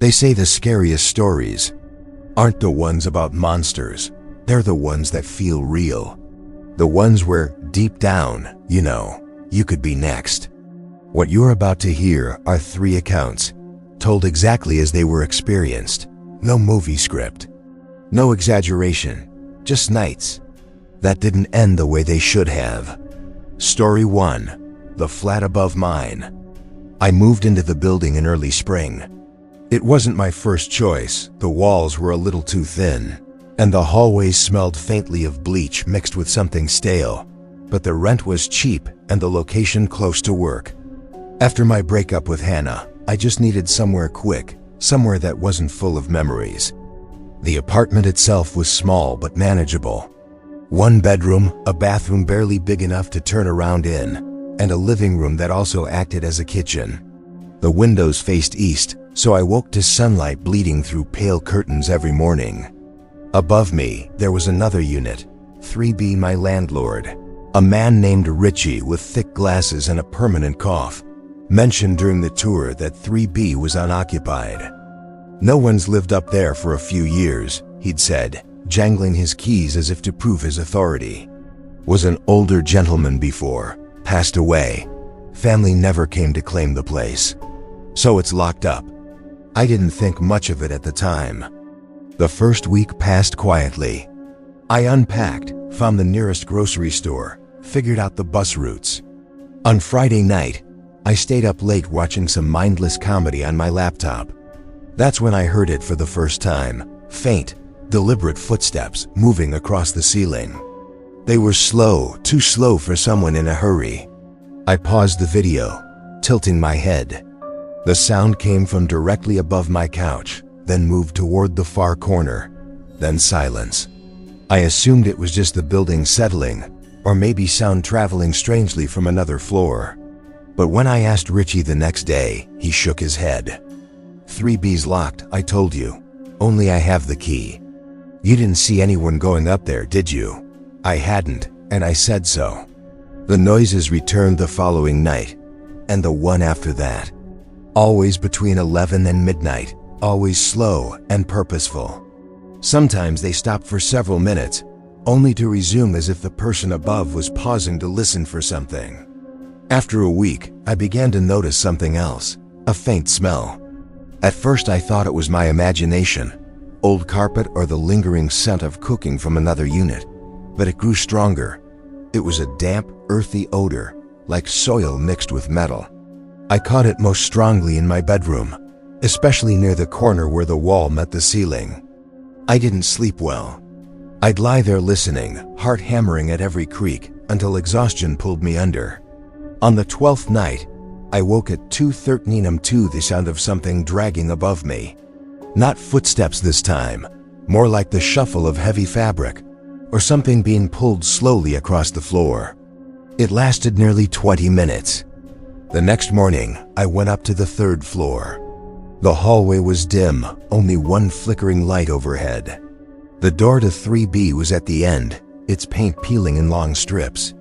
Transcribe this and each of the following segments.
They say the scariest stories aren't the ones about monsters. They're the ones that feel real. The ones where, deep down, you could be next. What you're about to hear are 3 accounts, told exactly as they were experienced. No movie script. No exaggeration. Just nights that didn't end the way they should have. Story 1. The flat above mine. I moved into the building in early spring. It wasn't my first choice. The walls were a little too thin, and the hallways smelled faintly of bleach mixed with something stale. But the rent was cheap and the location close to work. After my breakup with Hannah, I just needed somewhere quick, somewhere that wasn't full of memories. The apartment itself was small but manageable. 1 bedroom, a bathroom barely big enough to turn around in, and a living room that also acted as a kitchen. The windows faced east, so I woke to sunlight bleeding through pale curtains every morning. Above me, there was another unit, 3B. My landlord, a man named Richie with thick glasses and a permanent cough, mentioned during the tour that 3B was unoccupied. No one's lived up there for a few years, he'd said, jangling his keys as if to prove his authority. Was an older gentleman before, passed away. Family never came to claim the place. So it's locked up. I didn't think much of it at the time. The first week passed quietly. I unpacked, found the nearest grocery store, figured out the bus routes. On Friday night, I stayed up late watching some mindless comedy on my laptop. That's when I heard it for the first time. Faint, deliberate footsteps moving across the ceiling. They were slow, too slow for someone in a hurry. I paused the video, tilting my head. The sound came from directly above my couch, then moved toward the far corner, then silence. I assumed it was just the building settling, or maybe sound traveling strangely from another floor. But when I asked Richie the next day, he shook his head. 3B's locked, I told you. Only I have the key. You didn't see anyone going up there, did you? I hadn't, and I said so. The noises returned the following night, and the one after that. Always between 11 and midnight, always slow and purposeful. Sometimes they stopped for several minutes, only to resume as if the person above was pausing to listen for something. After a week, I began to notice something else, a faint smell. At first I thought it was my imagination, old carpet or the lingering scent of cooking from another unit, but it grew stronger. It was a damp, earthy odor, like soil mixed with metal. I caught it most strongly in my bedroom, especially near the corner where the wall met the ceiling. I didn't sleep well. I'd lie there listening, heart hammering at every creak, until exhaustion pulled me under. On the 12th night, I woke at 2:13 am to the sound of something dragging above me. Not footsteps this time, more like the shuffle of heavy fabric, or something being pulled slowly across the floor. It lasted nearly 20 minutes. The next morning, I went up to the 3rd floor. The hallway was dim, only one flickering light overhead. The door to 3B was at the end, its paint peeling in long strips.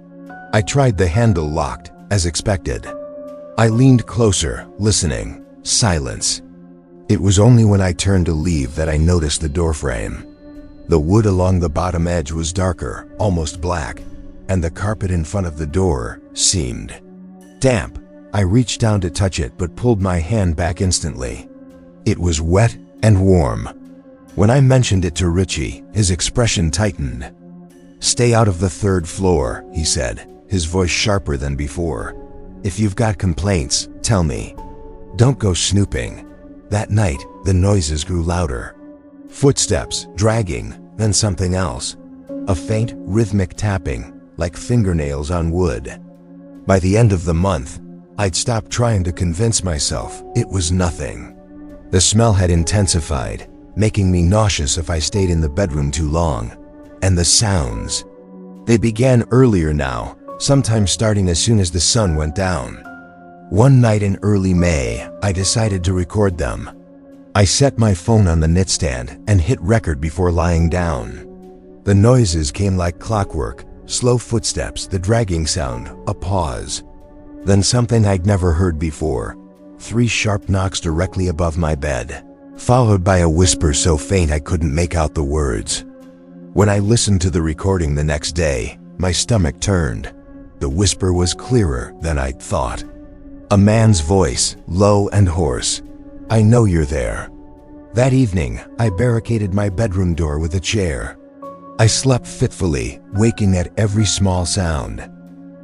I tried the handle locked, as expected. I leaned closer, listening. Silence. It was only when I turned to leave that I noticed the doorframe. The wood along the bottom edge was darker, almost black, and the carpet in front of the door seemed damp. I reached down to touch it but pulled my hand back instantly. It was wet and warm. When I mentioned it to Richie, his expression tightened. "Stay out of the 3rd floor," he said, his voice sharper than before. "If you've got complaints, tell me. Don't go snooping." That night, the noises grew louder. Footsteps, dragging, then something else. A faint, rhythmic tapping, like fingernails on wood. By the end of the month, I'd stopped trying to convince myself it was nothing. The smell had intensified, making me nauseous if I stayed in the bedroom too long. And the sounds. They began earlier now, sometimes starting as soon as the sun went down. One night in early May, I decided to record them. I set my phone on the nightstand and hit record before lying down. The noises came like clockwork, slow footsteps, the dragging sound, a pause. Then something I'd never heard before, 3 sharp knocks directly above my bed. followed by a whisper so faint I couldn't make out the words. When I listened to the recording the next day, my stomach turned. The whisper was clearer than I'd thought. A man's voice, low and hoarse. "I know you're there." That evening, I barricaded my bedroom door with a chair. I slept fitfully, waking at every small sound.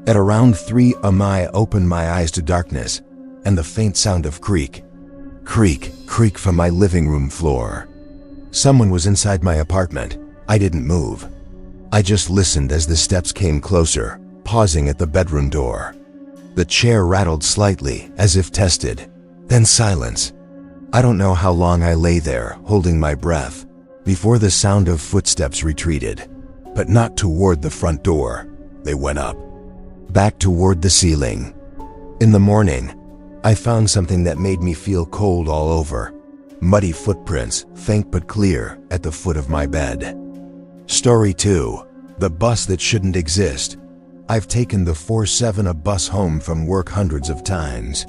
At around 3 a.m. I opened my eyes to darkness and the faint sound of creak from my living room floor. Someone was inside my apartment. I didn't move. I just listened as the steps came closer, pausing at the bedroom door. The chair rattled slightly, as if tested. Then silence. I don't know how long I lay there, holding my breath, before the sound of footsteps retreated, but not toward the front door. They went up, back toward the ceiling. In the morning, I found something that made me feel cold all over. Muddy footprints, faint but clear, at the foot of my bed. Story 2. The bus that shouldn't exist. I've taken the 4-7 bus home from work hundreds of times.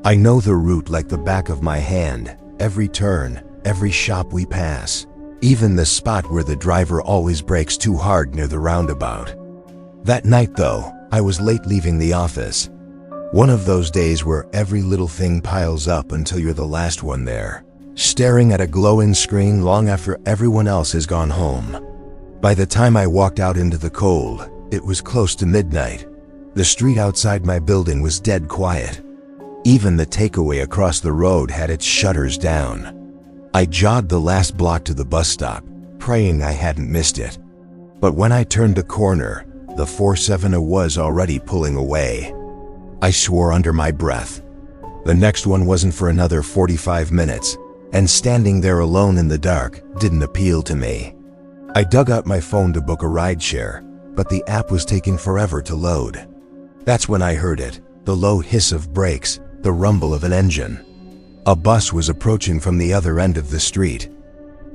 I know the route like the back of my hand, every turn, every shop we pass, even the spot where the driver always brakes too hard near the roundabout. That night though, I was late leaving the office. One of those days where every little thing piles up until you're the last one there, staring at a glowing screen long after everyone else has gone home. By the time I walked out into the cold, it was close to midnight. The street outside my building was dead quiet. Even the takeaway across the road had its shutters down. I jogged the last block to the bus stop, praying I hadn't missed it. But when I turned the corner, the 4-7 was already pulling away. I swore under my breath. The next one wasn't for another 45 minutes, and standing there alone in the dark didn't appeal to me. I dug out my phone to book a rideshare, but the app was taking forever to load. That's when I heard it, the low hiss of brakes, the rumble of an engine. A bus was approaching from the other end of the street.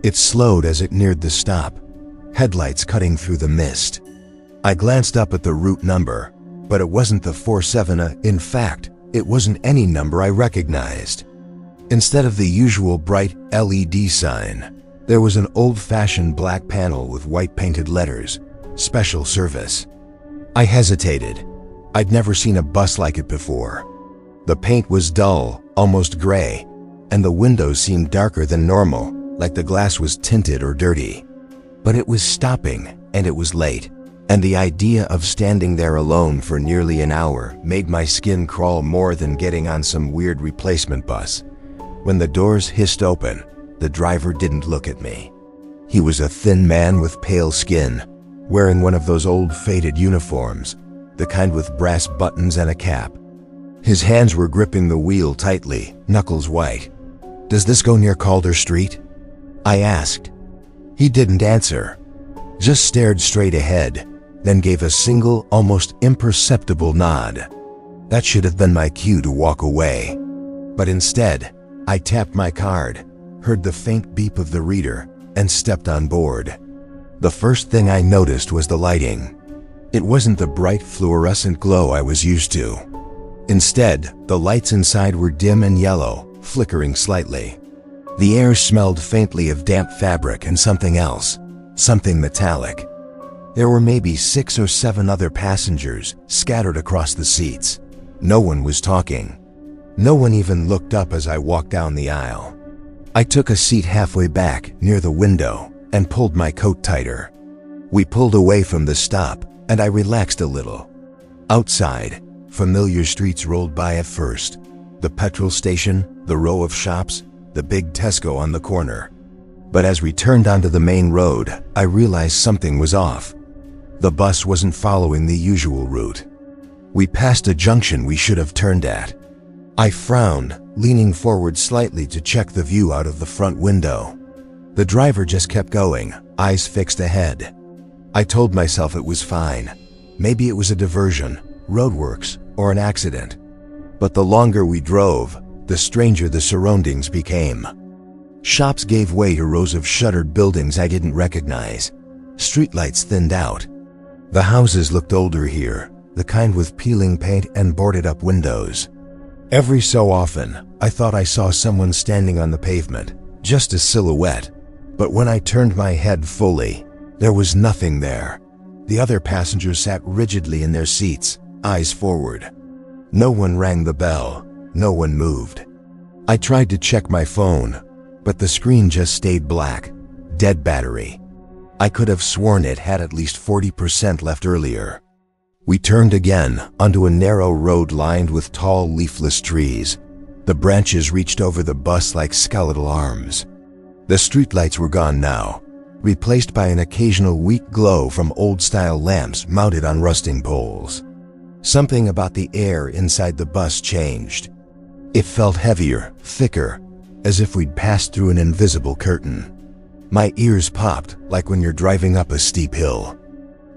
It slowed as it neared the stop, headlights cutting through the mist. I glanced up at the route number, but it wasn't the 4-7. In fact, it wasn't any number I recognized. Instead of the usual bright LED sign, there was an old-fashioned black panel with white painted letters, "Special Service." I hesitated. I'd never seen a bus like it before. The paint was dull, almost gray, and the windows seemed darker than normal, like the glass was tinted or dirty. But it was stopping, and it was late, and the idea of standing there alone for nearly an hour made my skin crawl more than getting on some weird replacement bus. When the doors hissed open, the driver didn't look at me. He was a thin man with pale skin, wearing one of those old faded uniforms, the kind with brass buttons and a cap. His hands were gripping the wheel tightly, knuckles white. "Does this go near Calder Street?" I asked. He didn't answer, just stared straight ahead, then gave a single, almost imperceptible nod. That should have been my cue to walk away. But instead, I tapped my card, heard the faint beep of the reader, and stepped on board. The first thing I noticed was the lighting. It wasn't the bright fluorescent glow I was used to. Instead, the lights inside were dim and yellow, flickering slightly. The air smelled faintly of damp fabric and something else, something metallic. There were maybe 6 or 7 other passengers scattered across the seats. No one was talking. No one even looked up as I walked down the aisle. I took a seat halfway back, near the window, and pulled my coat tighter. We pulled away from the stop, and I relaxed a little. Outside, familiar streets rolled by at first. The petrol station, the row of shops, the big Tesco on the corner. But as we turned onto the main road, I realized something was off. The bus wasn't following the usual route. We passed a junction we should have turned at. I frowned, leaning forward slightly to check the view out of the front window. The driver just kept going, eyes fixed ahead. I told myself it was fine. Maybe it was a diversion, roadworks, or an accident. But the longer we drove, the stranger the surroundings became. Shops gave way to rows of shuttered buildings I didn't recognize. Streetlights thinned out. The houses looked older here, the kind with peeling paint and boarded-up windows. Every so often, I thought I saw someone standing on the pavement, just a silhouette. But when I turned my head fully, there was nothing there. The other passengers sat rigidly in their seats, eyes forward. No one rang the bell, no one moved. I tried to check my phone, but the screen just stayed black, dead battery. I could have sworn it had at least 40% left earlier. We turned again onto a narrow road lined with tall, leafless trees. The branches reached over the bus like skeletal arms. The streetlights were gone now, replaced by an occasional weak glow from old-style lamps mounted on rusting poles. Something about the air inside the bus changed. It felt heavier, thicker, as if we'd passed through an invisible curtain. My ears popped like when you're driving up a steep hill.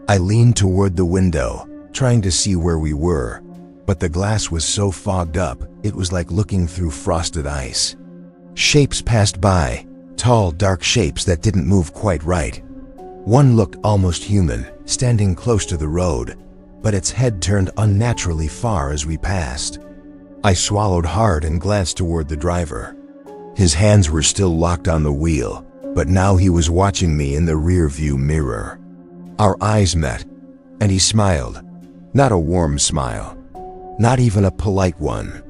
I leaned toward the window, trying to see where we were, but the glass was so fogged up it was like looking through frosted ice. Shapes passed by, tall, dark shapes that didn't move quite right. One looked almost human, standing close to the road, but its head turned unnaturally far as we passed. I swallowed hard and glanced toward the driver. His hands were still locked on the wheel, but now he was watching me in the rear-view mirror. Our eyes met, and he smiled. Not a warm smile, not even a polite one.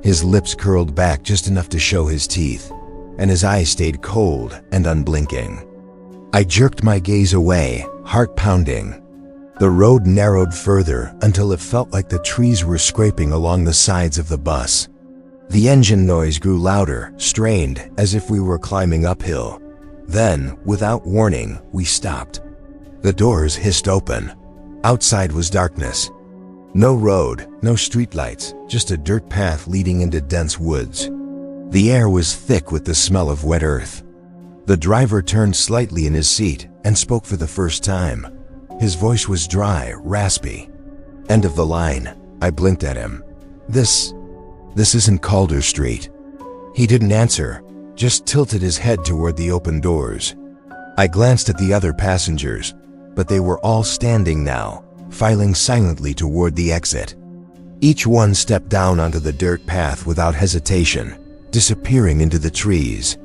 His lips curled back just enough to show his teeth, and his eyes stayed cold and unblinking. I jerked my gaze away, heart pounding. The road narrowed further until it felt like the trees were scraping along the sides of the bus. The engine noise grew louder, strained, as if we were climbing uphill. Then, without warning, we stopped. The doors hissed open. Outside was darkness. No road, no streetlights, just a dirt path leading into dense woods. The air was thick with the smell of wet earth. The driver turned slightly in his seat and spoke for the first time. His voice was dry, raspy. End of the line. I blinked at him. This isn't Calder Street. He didn't answer, just tilted his head toward the open doors. I glanced at the other passengers, but they were all standing now, filing silently toward the exit. Each one stepped down onto the dirt path without hesitation, disappearing into the trees.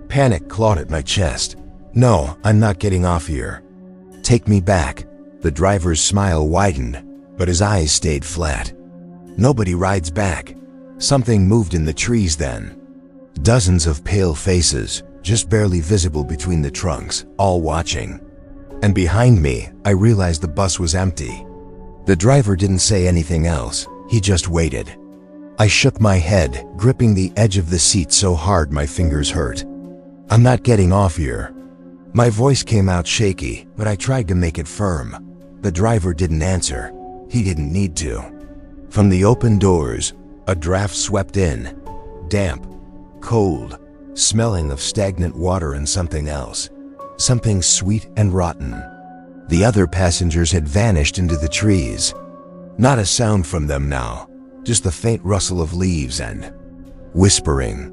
Panic clawed at my chest. No, I'm not getting off here. Take me back. The driver's smile widened, but his eyes stayed flat. Nobody rides back. Something moved in the trees then. Dozens of pale faces, just barely visible between the trunks, all watching. And behind me, I realized the bus was empty. The driver didn't say anything else. He just waited. I shook my head, gripping the edge of the seat so hard my fingers hurt. I'm not getting off here. My voice came out shaky, but I tried to make it firm. The driver didn't answer. He didn't need to. From the open doors, a draft swept in. Damp, cold, smelling of stagnant water and something else. Something sweet and rotten. The other passengers had vanished into the trees. Not a sound from them now, just the faint rustle of leaves and whispering.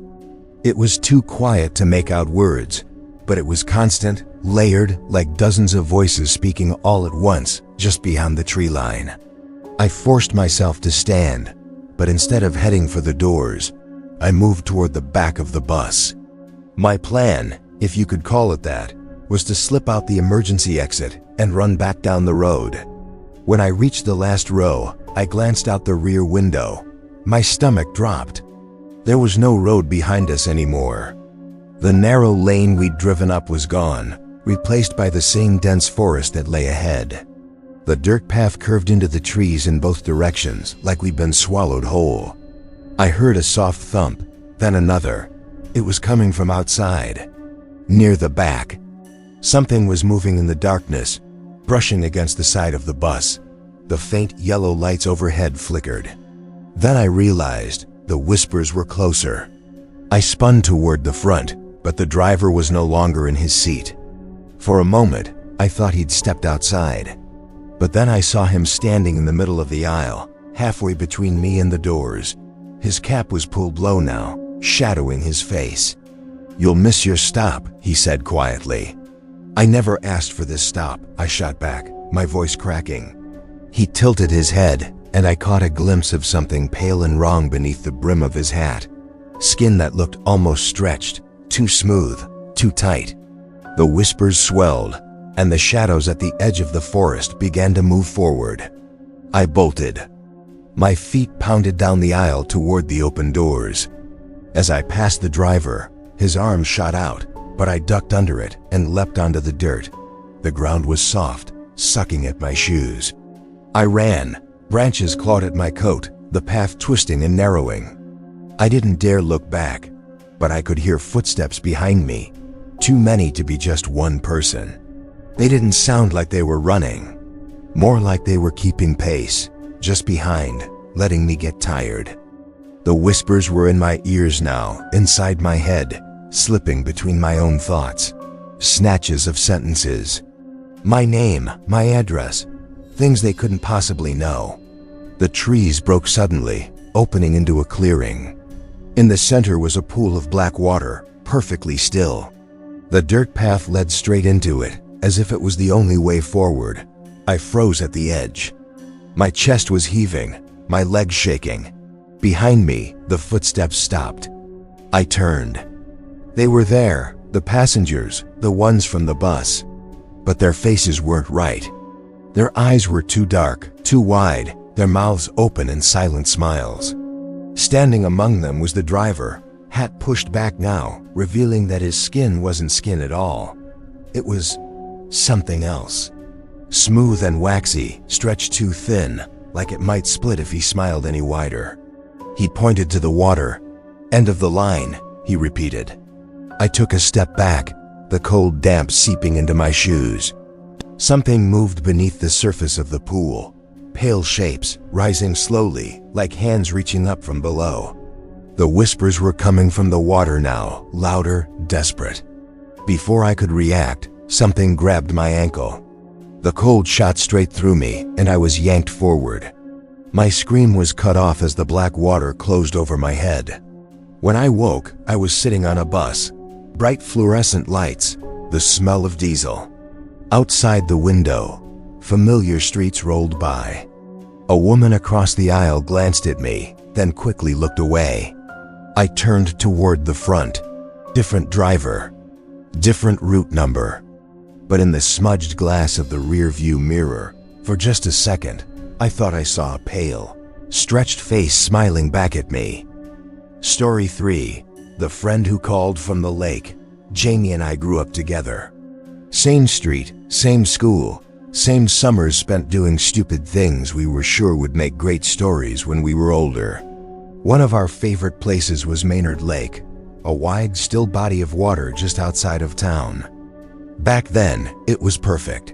It was too quiet to make out words, but it was constant, layered, like dozens of voices speaking all at once, just beyond the tree line. I forced myself to stand, but instead of heading for the doors, I moved toward the back of the bus. My plan, if you could call it that, was to slip out the emergency exit and run back down the road. When I reached the last row, I glanced out the rear window. My stomach dropped. There was no road behind us anymore. The narrow lane we'd driven up was gone, replaced by the same dense forest that lay ahead. The dirt path curved into the trees in both directions, like we'd been swallowed whole. I heard a soft thump, then another. It was coming from outside. Near the back. Something was moving in the darkness, brushing against the side of the bus. The faint yellow lights overhead flickered. Then I realized the whispers were closer. I spun toward the front, but the driver was no longer in his seat. For a moment, I thought he'd stepped outside. But then I saw him standing in the middle of the aisle, halfway between me and the doors. His cap was pulled low now, shadowing his face. "You'll miss your stop," he said quietly. "I never asked for this stop," I shot back, my voice cracking. He tilted his head, and I caught a glimpse of something pale and wrong beneath the brim of his hat. Skin that looked almost stretched, Too smooth, too tight. The whispers swelled, and the shadows at the edge of the forest began to move forward. I bolted. My feet pounded down the aisle toward the open doors. As I passed the driver, his arm shot out, but I ducked under it and leapt onto the dirt. The ground was soft, sucking at my shoes. I ran. Branches clawed at my coat, the path twisting and narrowing. I didn't dare look back, but I could hear footsteps behind me, too many to be just one person. They didn't sound like they were running, more like they were keeping pace, just behind, letting me get tired. The whispers were in my ears now, inside my head, slipping between my own thoughts. Snatches of sentences. My name, my address, things they couldn't possibly know. The trees broke suddenly, opening into a clearing. In the center was a pool of black water, perfectly still. The dirt path led straight into it, as if it was the only way forward. I froze at the edge. My chest was heaving, my legs shaking. Behind me, the footsteps stopped. I turned. They were there, the passengers, the ones from the bus. But their faces weren't right. Their eyes were too dark, too wide, their mouths open in silent smiles. Standing among them was the driver, hat pushed back now, revealing that his skin wasn't skin at all. It was something else. Smooth and waxy, stretched too thin, like it might split if he smiled any wider. He pointed to the water. "End of the line," he repeated. I took a step back, the cold damp seeping into my shoes. Something moved beneath the surface of the pool. Pale shapes, rising slowly, like hands reaching up from below. The whispers were coming from the water now, louder, desperate. Before I could react, something grabbed my ankle. The cold shot straight through me, and I was yanked forward. My scream was cut off as the black water closed over my head. When I woke, I was sitting on a bus. Bright fluorescent lights, the smell of diesel. Outside the window, familiar streets rolled by. A woman across the aisle glanced at me, then quickly looked away. I turned toward the front. Different driver, different route number. But in the smudged glass of the rear-view mirror, for just a second, I thought I saw a pale, stretched face smiling back at me. Story 3. The friend who called from the lake. Jamie and I grew up together. Same street, same school, same summers spent doing stupid things we were sure would make great stories when we were older. One of our favorite places was Maynard Lake, a wide, still body of water just outside of town. Back then, it was perfect.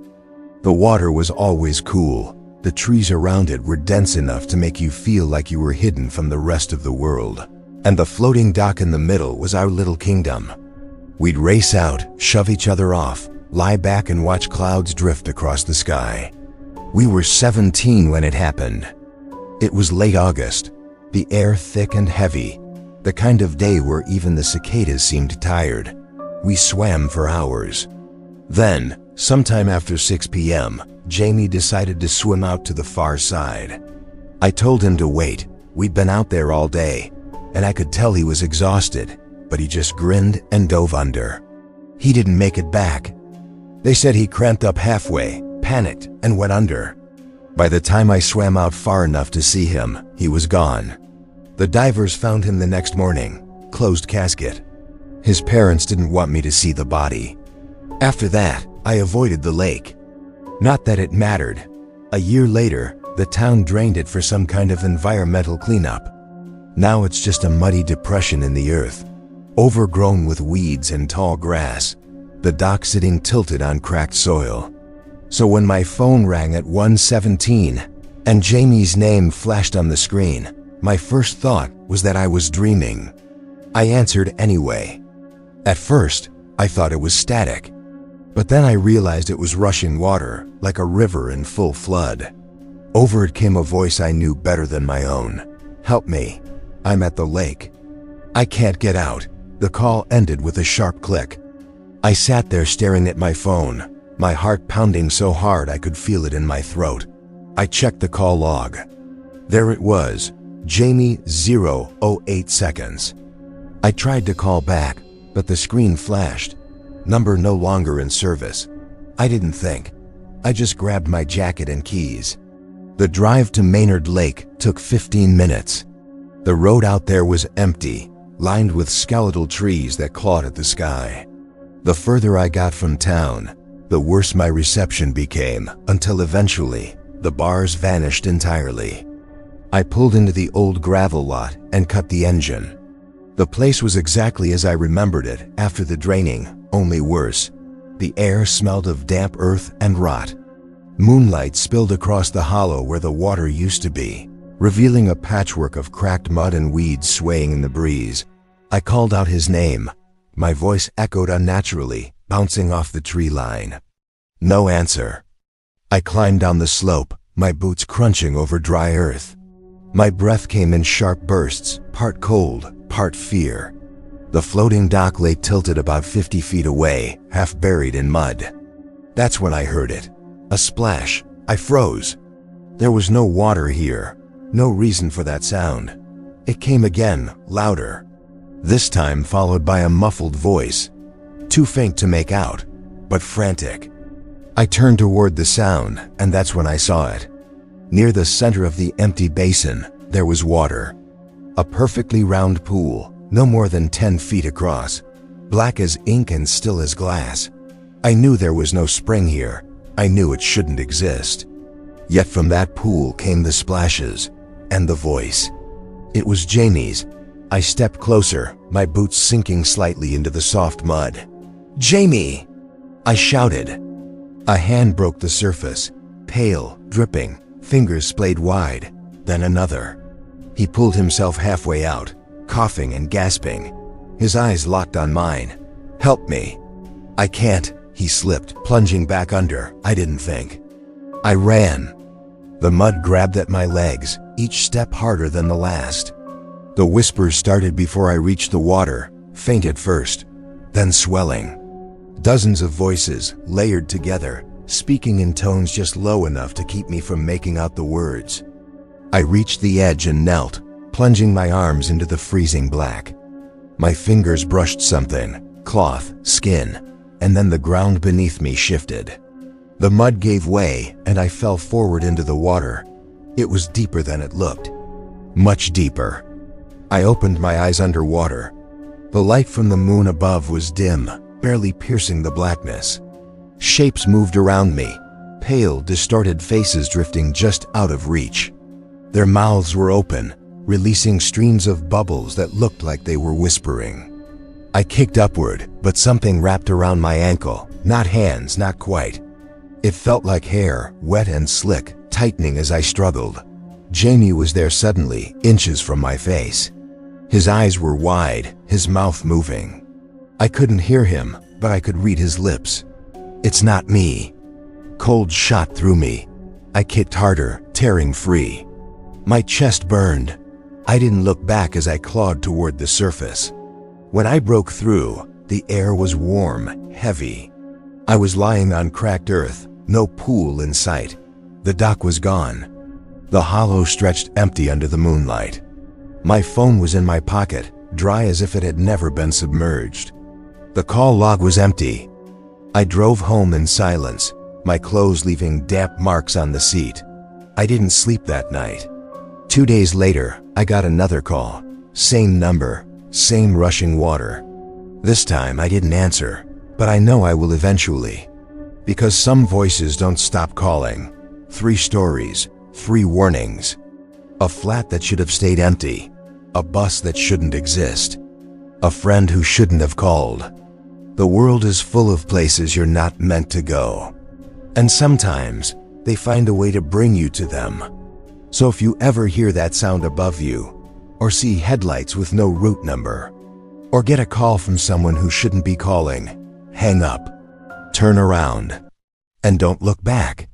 The water was always cool. The trees around it were dense enough to make you feel like you were hidden from the rest of the world. And the floating dock in the middle was our little kingdom. We'd race out, shove each other off, lie back and watch clouds drift across the sky. We were 17 when it happened. It was late August, the air thick and heavy, the kind of day where even the cicadas seemed tired. We swam for hours. Then, sometime after 6 p.m., Jamie decided to swim out to the far side. I told him to wait. We'd been out there all day, and I could tell he was exhausted, but he just grinned and dove under. He didn't make it back. They said he cramped up halfway, panicked, and went under. By the time I swam out far enough to see him, he was gone. The divers found him the next morning, closed casket. His parents didn't want me to see the body. After that, I avoided the lake. Not that it mattered. A year later, the town drained it for some kind of environmental cleanup. Now it's just a muddy depression in the earth, overgrown with weeds and tall grass, the dock sitting tilted on cracked soil. So when my phone rang at 1:17 and Jamie's name flashed on the screen, my first thought was that I was dreaming. I answered anyway. At first, I thought it was static. But then I realized it was rushing water, like a river in full flood. Over it came a voice I knew better than my own. "Help me. I'm at the lake. I can't get out." The call ended with a sharp click. I sat there staring at my phone, my heart pounding so hard I could feel it in my throat. I checked the call log. There it was, Jamie 0:08 seconds. I tried to call back, But the screen flashed. Number no longer in service. I didn't think. I just grabbed my jacket and keys. The drive to Maynard Lake took 15 minutes. The road out there was empty, lined with skeletal trees that clawed at the sky. The further I got from town, the worse my reception became, until eventually, the bars vanished entirely. I pulled into the old gravel lot and cut the engine. The place was exactly as I remembered it after the draining, only worse. The air smelled of damp earth and rot. Moonlight spilled across the hollow where the water used to be, revealing a patchwork of cracked mud and weeds swaying in the breeze. I called out his name. My voice echoed unnaturally, bouncing off the tree line. No answer. I climbed down the slope, my boots crunching over dry earth. My breath came in sharp bursts, part cold, part fear. The floating dock lay tilted about 50 feet away, half buried in mud. That's when I heard it. A splash. I froze. There was no water here. No reason for that sound. It came again, louder. This time followed by a muffled voice. Too faint to make out, but frantic. I turned toward the sound, and that's when I saw it. Near the center of the empty basin, there was water. A perfectly round pool, no more than 10 feet across, black as ink and still as glass. I knew there was no spring here. I knew it shouldn't exist. Yet from that pool came the splashes, and the voice. It was Jamie's. I stepped closer, my boots sinking slightly into the soft mud. "Jamie!" I shouted. A hand broke the surface, pale, dripping, fingers splayed wide, then another. He pulled himself halfway out, coughing and gasping. His eyes locked on mine. "Help me." "I can't," he slipped, plunging back under. I didn't think. I ran. The mud grabbed at my legs, each step harder than the last. The whispers started before I reached the water, faint at first, then swelling. Dozens of voices, layered together, speaking in tones just low enough to keep me from making out the words. I reached the edge and knelt, plunging my arms into the freezing black. My fingers brushed something, cloth, skin, and then the ground beneath me shifted. The mud gave way, and I fell forward into the water. It was deeper than it looked. Much deeper. I opened my eyes underwater. The light from the moon above was dim, barely piercing the blackness. Shapes moved around me, pale, distorted faces drifting just out of reach. Their mouths were open, releasing streams of bubbles that looked like they were whispering. I kicked upward, but something wrapped around my ankle, not hands, not quite. It felt like hair, wet and slick, tightening as I struggled. Jamie was there suddenly, inches from my face. His eyes were wide, his mouth moving. I couldn't hear him, but I could read his lips. "It's not me." Cold shot through me. I kicked harder, tearing free. My chest burned. I didn't look back as I clawed toward the surface. When I broke through, the air was warm, heavy. I was lying on cracked earth, no pool in sight. The dock was gone. The hollow stretched empty under the moonlight. My phone was in my pocket, dry as if it had never been submerged. The call log was empty. I drove home in silence, my clothes leaving damp marks on the seat. I didn't sleep that night. 2 days later, I got another call. Same number, same rushing water. This time I didn't answer, but I know I will eventually. Because some voices don't stop calling. 3 stories, 3 warnings. A flat that should have stayed empty. A bus that shouldn't exist. A friend who shouldn't have called. The world is full of places you're not meant to go. And sometimes, they find a way to bring you to them. So if you ever hear that sound above you, or see headlights with no route number, or get a call from someone who shouldn't be calling, hang up, turn around, and don't look back.